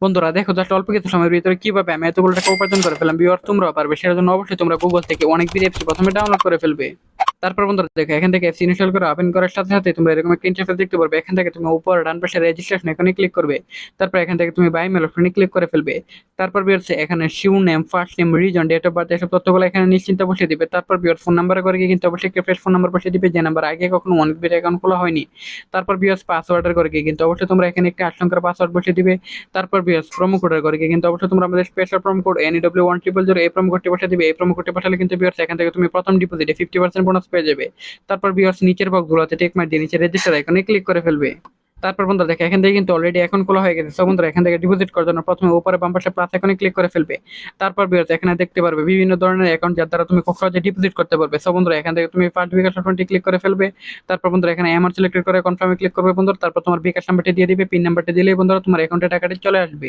বন্ধুরা দেখো জাস্ট অল্প কিছু সময়ের ভিতরে কিভাবে আমি এতগুলো টাকা উপার্জন করে ফেললাম। ভিউয়ার তোমরাও পারবে, সেটার জন্য অবশ্যই তোমরা গুগল থেকে অনেক বিডিএফসি প্রথমে ডাউনলোড করে ফেলবে। তারপর বন্ধুরা দেখো এখান থেকে অ্যাপস ইনস্টল করে ওপেন করার সাথে সাথে তোমরা এরকম একটা ইন্টারফেস দেখতে পারবে। এখান থেকে তুমি উপর ডান পাশে রেজিস্ট্রেশন এখানে ক্লিক করবে। তারপর এখান থেকে তুমি বাই মেল অপশনে ক্লিক করে ফেলবে। তারপর বিয়ার্স এখানে শিউ name, first name, reason, date of birth এসব তথ্যগুলো এখানে নিশ্চিন্তে বসিয়ে দিবে। তারপর বিয়ার্স ফোন নাম্বারে করে গিয়ে কিন্তু অবশ্যই একটা ফ্রেশ ফোন নাম্বার বসিয়ে দিবে, যে নাম্বার আগে কখনো অনেক বের অ্যাকাউন্ট খোলা হয়নি। তারপর বিয়ার্স পাসওয়ার্ডের করে গিয়ে কিন্তু অবশ্যই তোমরা এখানে একটা 8 সংখ্যার পাসওয়ার্ড বসিয়ে দিবে। তারপর বিয়ার্স প্রোমো কোডের করে গিয়ে কিন্তু অবশ্যই তোমরা আমাদের স্পেশাল প্রোমো কোড NEW1000 এই প্রোমো কোডটি বসিয়ে দিবে। এই প্রোমো কোডটি বসালে কিন্তু বিয়ার্স এখান থেকে তুমি প্রথম ডিপোজিটে 50% বোনাস পেয়ে যাবে। তারপর ভিউয়ার্স নিচের বক্সগুলোতে টিক মার্ক দিয়ে নিচে রেজিস্টার আইকনে ক্লিক করে ফেলবে। তারপর বন্ধুরা দেখো এখান থেকে কিন্তু অলরেডি অ্যাকাউন্ট খোলা হয়ে গেছে। সো বন্ধুরা এখান থেকে ডিপোজিট করার জন্য প্রথমে উপরে বাম পাশে প্লাস আইকনে ক্লিক করে ফেলবে। তারপর ভিউয়ার্স এখানে দেখতে পারবে বিভিন্ন ধরনের অ্যাকাউন্ট যার দ্বারা তুমি খুব সহজে ডিপোজিট করতে পারবে। সো বন্ধুরা এখান থেকে তুমি ফার্স্ট বিকাশ অপশনটি ক্লিক করে ফেলবে। তারপর বন্ধুরা এখানে অ্যামাউন্ট সিলেক্ট করে কনফার্মে ক্লিক করবে বন্ধুরা। তারপর তোমার বিকাশ নাম্বারটি দিয়ে দিবে, পিন নাম্বারটি দিলেই বন্ধুরা তোমার অ্যাকাউন্টে টাকাটি চলে আসবে।